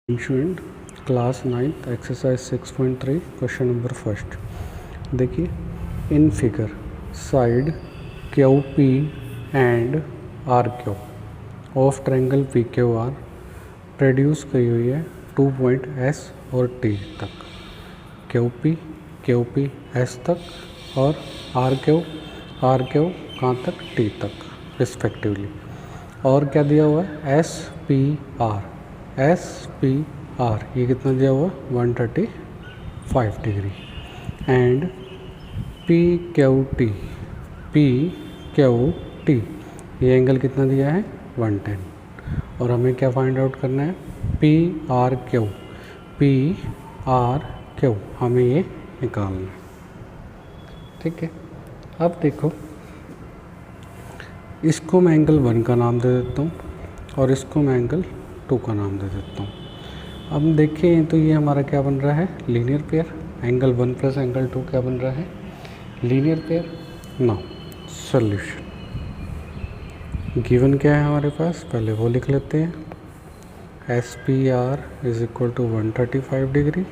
Student class 9th exercise 6.3 question number first. देखिए, in figure side Q P and R Q of triangle P Q R produce की हुई है 2 point S और T तक। Q P S तक और are Q कहाँ तक, टी तक रिस्पेक्टिवली। और क्या दिया हुआ है, एस पी आर ये कितना दिया हुआ है 135 degree. And P Q T ये एंगल कितना दिया है 110। और हमें क्या फाइंड आउट करना है, पी आर क्यू हमें ये निकालना है। ठीक है, अब देखो, इसको मैं एंगल 1 का नाम दे देता हूँ और इसको मैं एंगल 2 का नाम दे देता हूँ। अब देखिए, तो ये हमारा क्या बन रहा है, linear pair. Angle 1 plus angle 2 क्या बन रहा है, linear pair. Now solution given क्या है हमारे पास, पहले वो लिख लेते हैं। S P R is equal to 135 degree,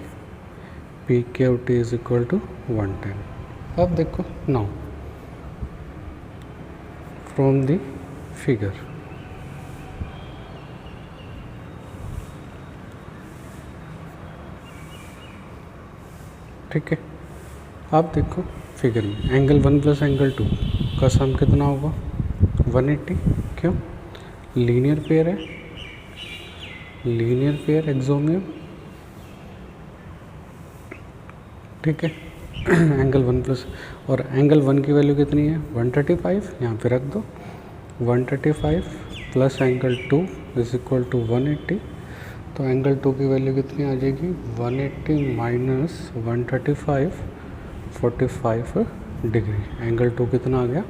P Q T is equal to 110। अब देखो, नाउ फ्रॉम द फिगर, ठीक है। अब देखो फिगर में एंगल 1 प्लस एंगल 2 का सम कितना होगा 180। क्यों, लीनियर पेयर है, लीनियर पेयर एक्सोमियम। ठीक है एंगल 1 प्लस, और एंगल 1 की वैल्यू कितनी है 135, यहाँ पे रख दो। 135 plus angle 2 is equal to 180। तो एंगल 2 की वैल्यू कितनी आ जाएगी 180 माइनस 135, 45 डिग्री। एंगल 2 कितना आ गया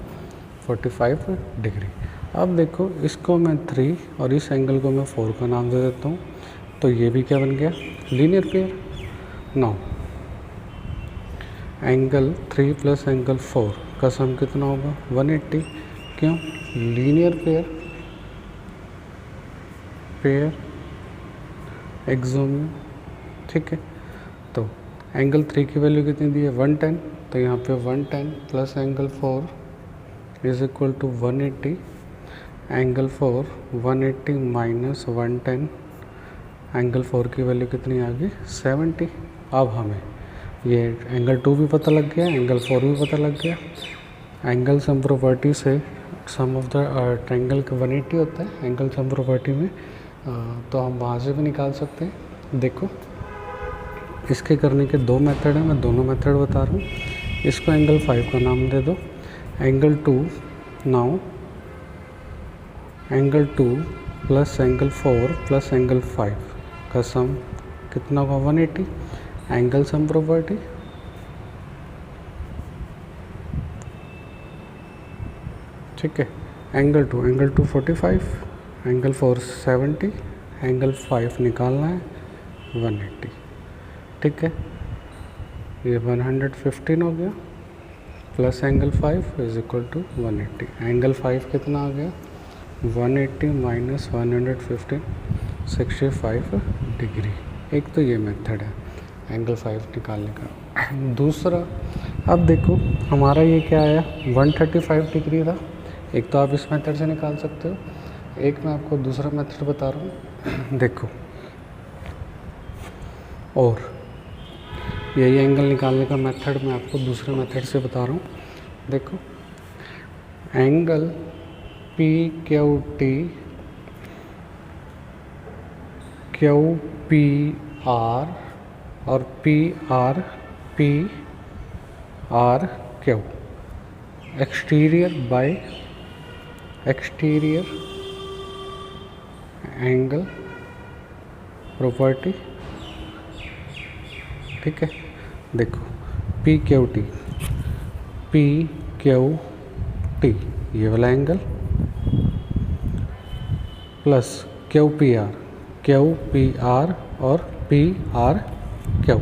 45 डिग्री। अब देखो, इसको मैं 3 और इस एंगल को मैं 4 का नाम दे देता हूँ। तो ये भी क्या बन गया, linear pair. Now angle 3 plus angle 4 का सम कितना होगा 180। क्यों, लीनियर पेयर एक्सोमियम। ठीक है, तो एंगल 3 की वैल्यू कितनी दी है 110। तो यहाँ पे 110 plus angle 4 is equal to 180। Angle 4 180 minus 110, angle 4 की वैल्यू कितनी आ गई 70। अब हमें ये एंगल 2 भी पता लग गया, एंगल 4 भी पता लग गया। एंगल सम प्रॉपर्टी से सम ऑफ द ट्रायंगल का 180 होता है एंगल सम प्रॉपर्टी में, तो हम वहाँ से भी निकाल सकते हैं। देखो, इसके करने के 2 मेथड हैं, मैं दोनों मेथड बता रहा हूँ। इसको एंगल 5 का नाम दे दो। Angle 2, now angle 2 plus angle 4 plus angle 5 का सम कितना होगा 180, एंगल सम प्रॉपर्टी। ठीक है, एंगल 2 45, एंगल 4 70, एंगल 5 निकालना है 180। ठीक है, ये 115 हो गया, plus angle 5 is equal to 180। Angle 5 कितना आ गया 180 माइनस 115, 65 डिग्री। एक तो ये मेथड है एंगल 5 निकालने का। दूसरा, अब देखो हमारा ये क्या आया 135 डिग्री था। एक तो आप इस मेथड से निकाल सकते हो, एक मैं आपको दूसरा मेथड बता रहा हूँ। देखो, और यही एंगल निकालने का मेथड मैं आपको दूसरे मेथड से बता रहा हूँ। देखो, angle P Q P R और P R Q exterior angle property. ठीक है, देखो पी क्यू टी ये वाला angle plus Q P R और पी आर क्यू,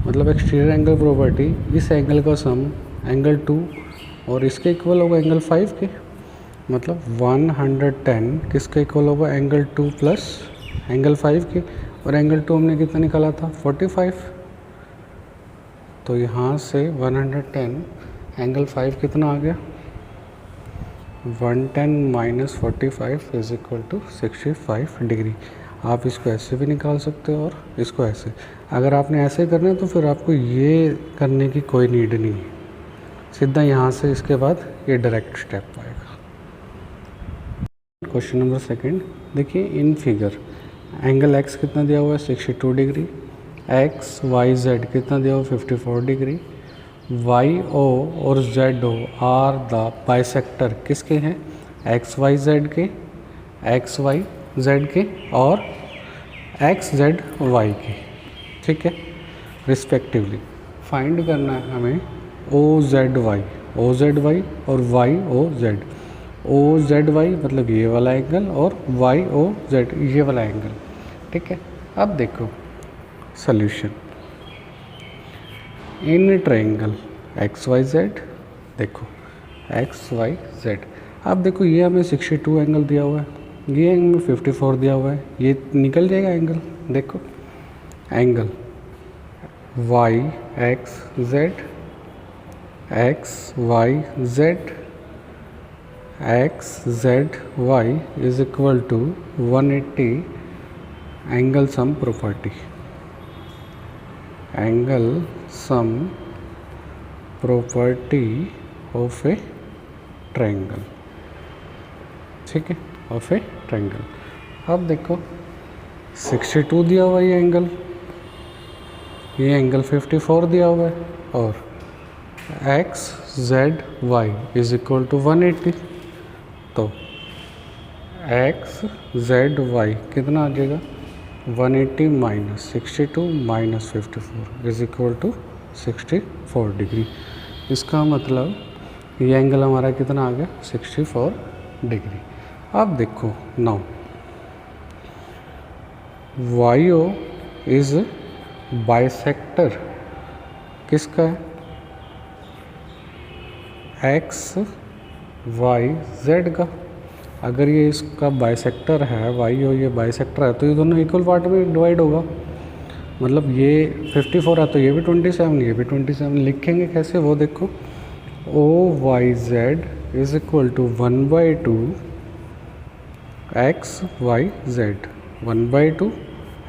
मतलब एक्सटीरियर एंगल प्रॉपर्टी। इस एंगल का सम एंगल 2 और इसके इक्वल होगा एंगल 5 के, मतलब 110 किसके इक्वल होगा एंगल 2 प्लस एंगल 5 के। और एंगल 2 हमने कितना निकाला था 45। तो यहाँ से 110 एंगल 5 कितना आ गया 110 minus 45 is equal to 65 degree. आप इसको ऐसे भी निकाल सकते हो और इसको ऐसे। अगर आपने ऐसे करना है तो फिर आपको ये करने की कोई नीड नहीं है, सीधा यहाँ से इसके बाद ये डायरेक्ट स्टेप आएगा। क्वेश्चन नंबर सेकंड देखिए, इन फिगर एंगल एक्स कितना दिया हुआ है 62 डिग्री, एक्स वाई जेड कितना दिया हुआ 54 डिग्री, वाई ओ और Z O are the bisector किसके हैं एक्स वाई जेड के, एक्स वाई जेड के और एक्स जेड वाई के, ठीक है, रिस्पेक्टिवली। फाइंड करना है हमें ओ जेड वाई और Y O Z. O Z Y मतलब ये वाला एंगल और वाई ओ जेड ये वाला एंगल, ठीक है। अब देखो solution in triangle X Y Z, देखो एक्स वाई जेड। अब देखो ये हमें 62 एंगल दिया हुआ है, ये एंगल 54 दिया हुआ है, ये निकल जाएगा एंगल। देखो angle Y X Z, X Y Z, X Z Y is equal to 180 angle sum property, angle sum property of a triangle, ठीक है, ऑफ ए ट्रायंगल। अब देखो 62 दिया हुआ है ये एंगल 54 दिया हुआ है और X Z Y is equal to 180। तो एक्स जेड वाई कितना आ जाएगा 180 minus 62 minus 54 is equal to 64 degree. इसका मतलब ये एंगल हमारा कितना आ गया 64 डिग्री। अब देखो now Y O is bisector किसका है एक्स वाई जेड का। अगर ये इसका बाइसेक्टर है वाई ओ ये बाइसेक्टर है तो ये दोनों इक्वल पार्ट में डिवाइड होगा। मतलब ये 54 है तो ये भी 27, ये भी 27। लिखेंगे कैसे वो देखो, O Y Z is equal to 1/2 X Y Z, 1/2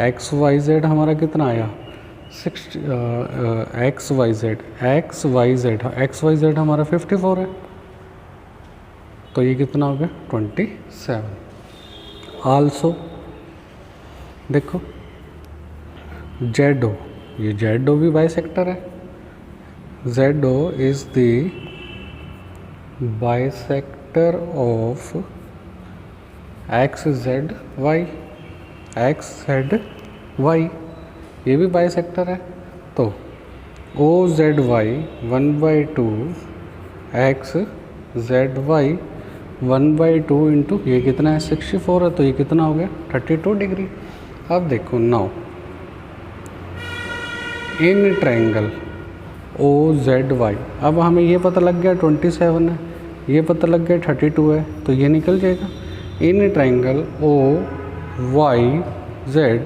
X Y Z हमारा कितना आया 60 एक्स वाई जेड हमारा 54 है तो ये कितना हो गया 27। आल्सो देखो जेड ओ, ये जेड ओ भी बाइसेक्टर है, Z O is the bisector of X Z Y, X Z Y ये भी बाइसेक्टर है। तो O Z Y 1/2 X Z Y 1/2 into ये कितना है 64 है तो ये कितना हो गया 32 डिग्री। अब देखो now in triangle O Z Y, अब हमें ये पता लग गया 27 है, ये पता लग गया 32 है तो ये निकल जाएगा। In triangle O Y Z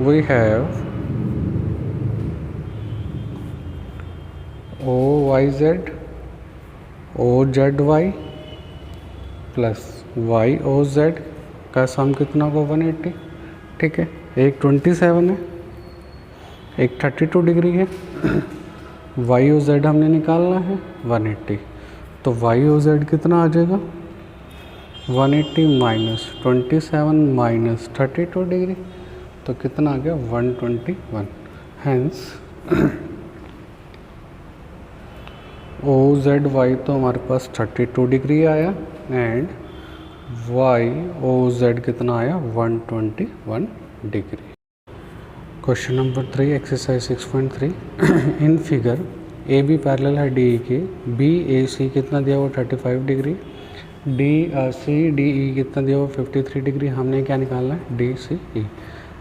we have OYZ OZY प्लस YOZ का सम कितना होगा 180, ठीक है। एक 27 है, एक 32 डिग्री है, YOZ हमने निकालना है 180। तो YOZ कितना आ जाएगा 180 माइनस 27 माइनस 32 डिग्री तो कितना आ गया 121। हैंस ओ जेड वाई तो हमारे पास 32 डिग्री आया एंड वाई ओ जेड कितना आया 121 degree. Question number 3 exercise 6.3 in figure A B parallel है डी ई के, बी ए सी कितना दिया हुआ 35 degree, D C D E कितना दिया हुआ 53 डिग्री। हमने क्या निकालना है डी सी ई।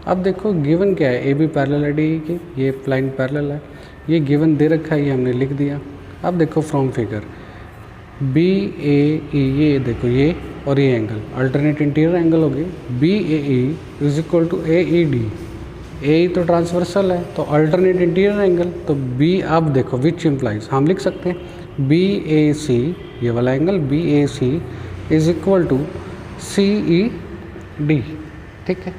अब देखो गिवन क्या है, ए बी पैरेलल है डी ई के, ये लाइन पैरेलल है, ये गिवन दे रखा है, ये हमने लिख दिया। अब देखो फ्रॉम फिगर बी ए ई, ये देखो ये और ये एंगल अल्टरनेट इंटीरियर एंगल हो गई। B A E is equal to A E D, A तो ट्रांसवर्सल है तो अल्टरनेट इंटीरियर एंगल, तो बी आप देखो विच इम्प्लाइज हम लिख सकते हैं बी ए सी, ये वाला angle B A C is equal to C E D. ठीक है,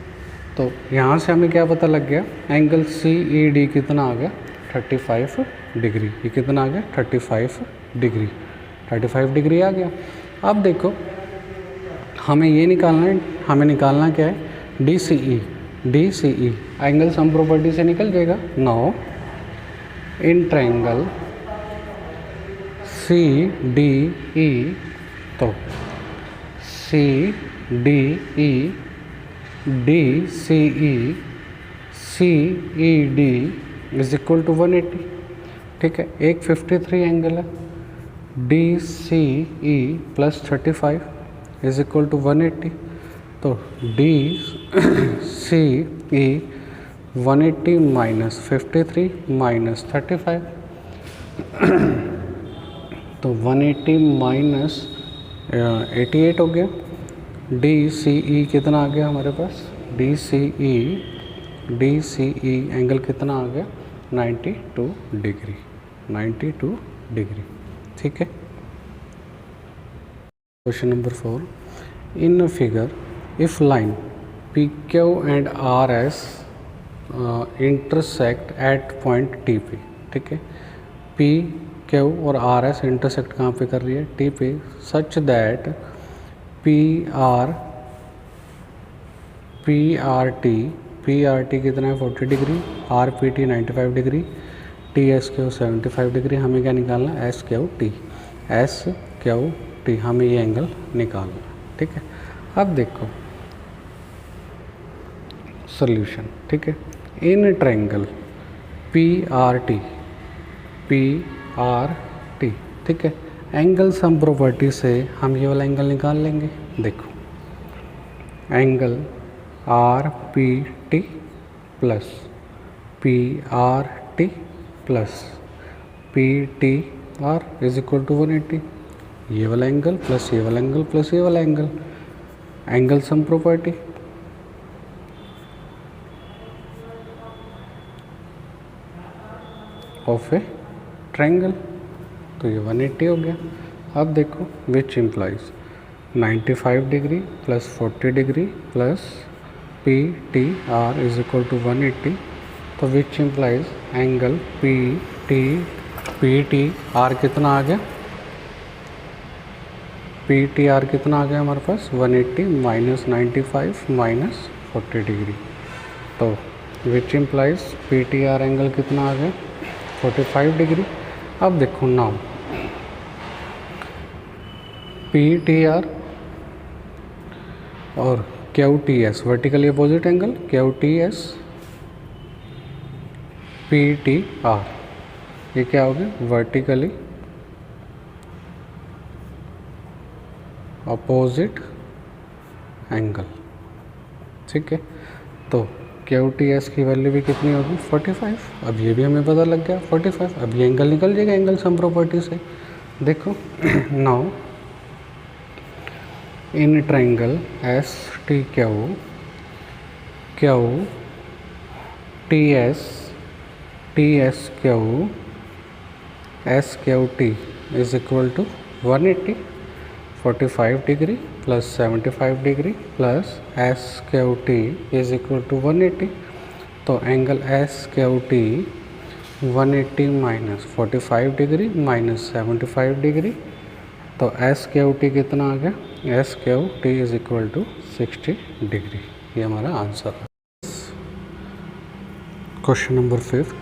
तो यहाँ से हमें क्या पता लग गया, एंगल सी ई डी कितना आ गया 35 डिग्री। ये कितना आ गया 35 डिग्री, 35 डिग्री आ गया। अब देखो हमें ये निकालना है, हमें निकालना क्या है D C E, D C E angle sum property से निकल जाएगा। Now in triangle C D E, तो C D E D C E C E D is equal to 180। ठीक है, एक 53 एंगल है, D C E plus 35 is equal to 180, तो D C E 180 minus 53 minus 35, तो 180 minus 88 हो गया। D C ई कितना आ गया हमारे पास, डी सी ई एंगल कितना आ गया 92 डिग्री, 92 डिग्री। ठीक है, question number 4, in figure if line P Q and R S intersect at point T P. ठीक है, पी क्यू और आर एस इंटरसेक्ट कहाँ पे कर रही है, टी पे, such that P R T कितना है 40 degree, are P T 95 degree, T S Q 75 degree. हमें क्या निकालना है एस क्यू टी, हमें ये एंगल निकालना है। ठीक है, अब देखो सॉल्यूशन। ठीक है, इन ट्रायंगल पी आर टी, ठीक है, एंगल सम प्रॉपर्टी से हम ये वाला एंगल निकाल लेंगे। देखो angle R P T plus P R T plus P T R is equal to 180, ये वाला एंगल प्लस ये वाला एंगल प्लस ये वाला angle, angle sum property. Of a triangle, तो ये 180 हो गया। अब देखो which implies 95 degree plus 40 degree plus P T R is equal to 180, तो which implies angle P T R कितना आ गया, पी टी आर कितना आ गया हमारे पास 180 माइनस 95 माइनस 40 डिग्री, तो which implies P T R angle कितना आ गया 45 डिग्री। अब देखो नाउ पी टी आर और Q T S vertically opposite angle, Q T S P T are, ये क्या हो गया वर्टिकली अपोजिट एंगल। ठीक है, तो क्यू टी एस की वैल्यू भी कितनी होगी 45, अब ये भी हमें पता लग गया 45, अब ये एंगल निकल जाएगा एंगल सम प्रॉपर्टी से। देखो now in triangle S T Q T S Q S Q T is equal to 180, 45 degree plus 75 degree plus S Q T is equal to 180, तो angle S Q T 180 minus 45 degree minus 75 degree, तो S Q T कितना आ गया, S Q T is equal to 60 degree. ये हमारा answer है। Question number 5,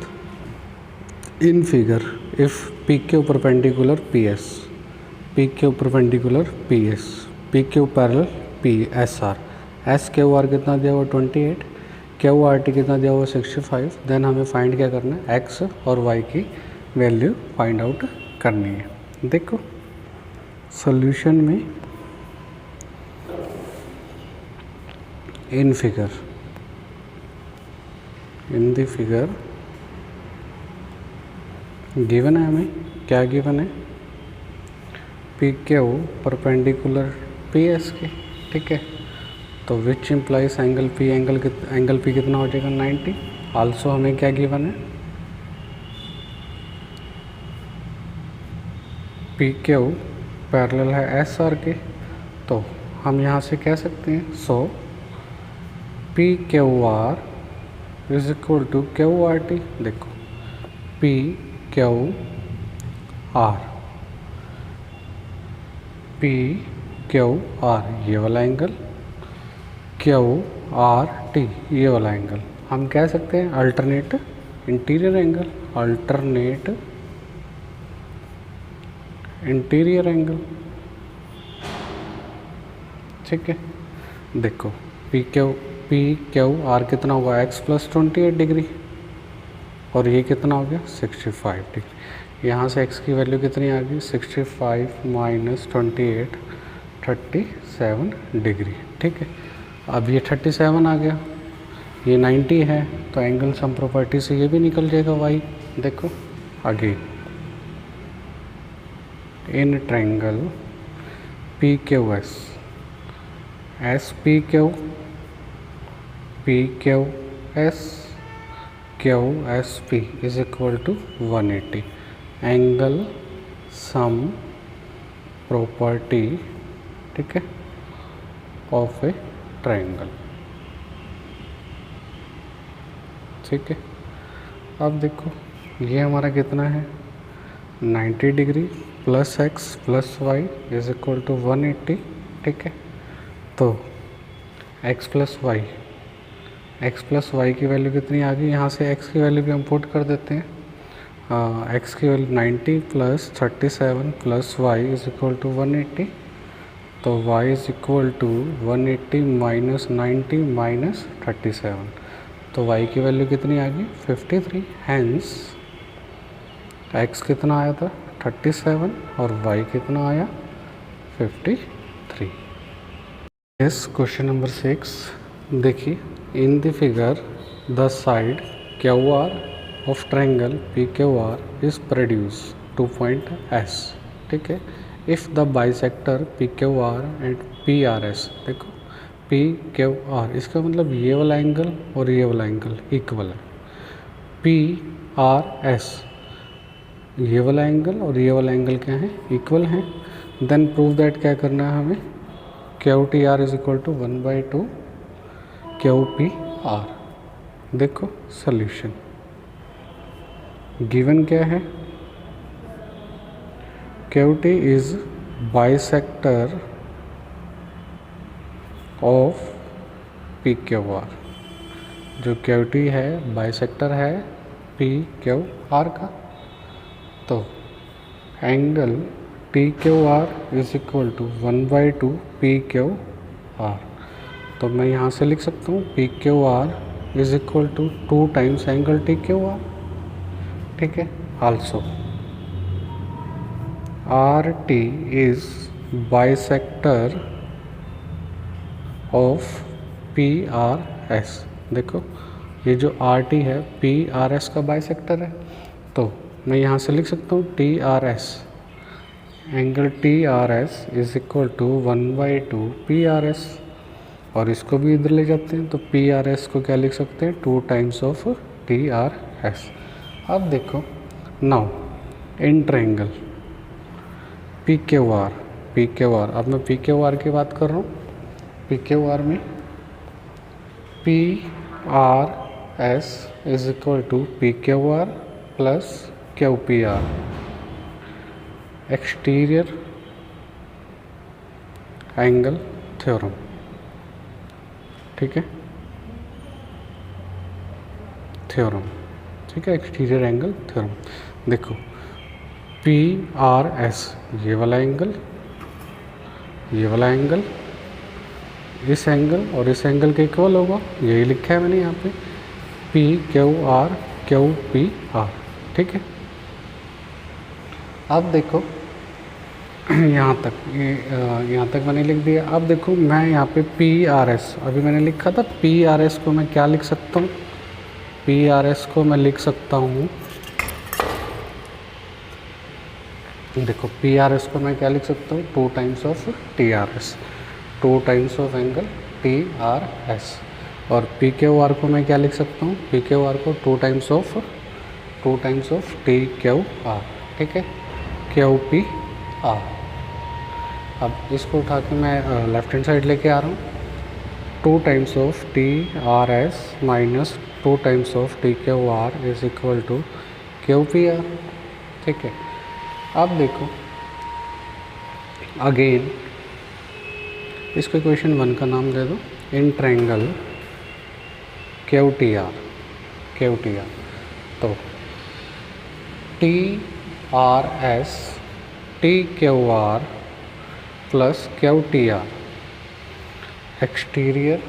in figure if P Q perpendicular P S, P Q perpendicular P S, P Q parallel P S R, S Q R कितना दिया हुआ 28, Q R T कितना दिया हुआ 65, then हमें फाइंड क्या करना है एक्स और वाई की वैल्यू फाइंड आउट करनी है। देखो सॉल्यूशन में in figure, in the figure given है, हमें क्या गिवन है P Q perpendicular P S के, ठीक है। तो which implies angle P, angle P कितना हो जाएगा 90। आल्सो हमें क्या गिवन है, पी क्यू पैरेलल है एस आर के। तो हम यहाँ से कह सकते हैं so P Q R is equal to Q R T. देखो P Q R, P Q are ये वाला एंगल, क्यू आर टी ये वाला एंगल, हम कह सकते हैं alternate interior angle, alternate interior angle, ठीक है। देखो पी क्यू आर कितना होगा एक्स प्लस 28 डिग्री, और ये कितना हो गया 65 डिग्री। यहाँ से x की वैल्यू कितनी आ गई 65 माइनस 28 37 डिग्री, ठीक है। अब ये 37 आ गया, ये 90 है, तो एंगल सम प्रॉपर्टी से ये भी निकल जाएगा y। देखो आगे in triangle P Q S P Q S Q S P is equal to 180 angle sum property, ठीक है, ऑफ ए ट्रायंगल, ठीक है। अब देखो ये हमारा कितना है 90 degree plus x plus y is equal to 180, ठीक है। तो x प्लस वाई की वैल्यू कितनी आ गई, यहाँ से x की वैल्यू भी हम पुट कर देते हैं। x की value 90 plus 37 plus y is equal to 180, तो y is equal to 180 minus 90 minus 37, तो y की वैल्यू कितनी आ गई 53। हैंस x कितना आया था 37 और y कितना आया 53। यस, क्वेश्चन नंबर 6 देखिए, इन the figure the side Q R of triangle P Q R is produce 2 point S, ठीक है। If the bisector P Q are and P R S, देखो पी क्यू आर इसका मतलब ये वाला angle और ये वाला एंगल इक्वल है, पी आर एस ये वाला एंगल और ये वाला एंगल क्या है इक्वल है, देन प्रूव दैट क्या करना है हमें, Q T R is equal to 1/2 Q P R. देखो सॉल्यूशन गिवन क्या है, Q T is bisector of P Q R, जो क्यू टी है बाइसेक्टर है पी क्यू आर का। तो angle T Q R is equal to 1/2 P Q R, तो मैं यहाँ से लिख सकता हूँ P Q R is equal to 2 times angle T Q R, ठीक है। Also R T is bisector of P R S. देखो ये जो आर टी है पी आर एस का बाइसेक्टर है, तो मैं यहाँ से लिख सकता हूँ T R S, angle T R S is equal to 1/2 P R S, और इसको भी इधर ले जाते हैं तो पी आर एस को क्या लिख सकते हैं 2 times of T R S. अब देखो now in triangle P Q are, अब मैं पी क्यू आर की बात कर रहा हूँ, पी क्यू आर में P R S is equal to P Q R plus Q P R, exterior angle theorem, ठीक है, थ्योरम, ठीक है, एक्सटीरियर एंगल थ्योरम। देखो पी आर एस ये वाला एंगल, ये वाला एंगल इस एंगल और इस एंगल के इक्वल होगा, यही लिखा है मैंने यहाँ पे पी क्यू पी आर, ठीक है। अब देखो यहाँ तक मैंने लिख दिया। अब देखो मैं यहाँ पे पी आर एस अभी मैंने लिखा था, पी आर एस को मैं क्या लिख सकता हूँ, पी आर एस को मैं लिख सकता हूँ देखो पी आर एस को मैं क्या लिख सकता हूँ, 2 times of T R S, 2 times of angle T R S. और पी क्यू आर को मैं क्या लिख सकता हूँ, पी क्यू आर को 2 times of T Q R, ठीक है, क्यू पी आर। अब इसको उठा के मैं लेफ्ट हैंड साइड लेके आ रहा हूँ, 2 times of T R S minus 2 times of T Q R is equal to Q P R, ठीक है। अब देखो अगेन इसको इक्वेशन 1 का नाम दे दो, in triangle Q T R, तो T R S T Q R plus Q T R exterior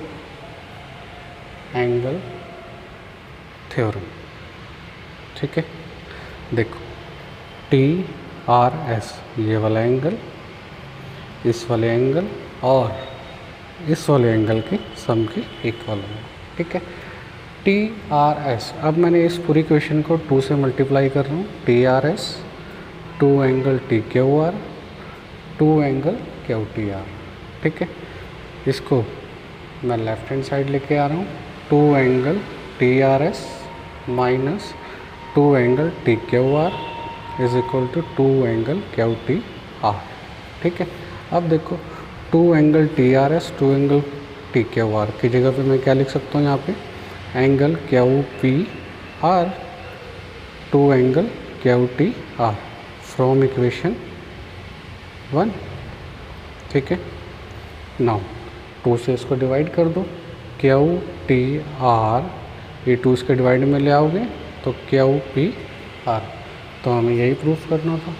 angle theorem, ठीक है। देखो टी आर एस ये वाला एंगल, इस वाले एंगल और इस वाले एंगल की सम की इक्वल है, ठीक है। टी आर एस, अब मैंने इस पूरी क्वेश्चन को 2 से मल्टीप्लाई कर रहा हूँ, T R S 2 angle T Q are 2 angle Q T R, ठीक है। इसको मैं लेफ्ट हैंड साइड लेके आ रहा हूँ, 2 angle T R S minus 2 angle T Q R is equal to 2 angle Q T R, ठीक है। अब देखो 2 angle T R S 2 angle T Q R की जगह पे मैं क्या लिख सकता हूँ, यहाँ पे angle Q P are 2 angle Q T are from equation 1, ठीक है। नाउ 2 से इसको डिवाइड कर दो, क्यू टी आर ये 2 इसके डिवाइड में ले आओगे तो क्यू पी आर, तो हमें यही प्रूफ करना था।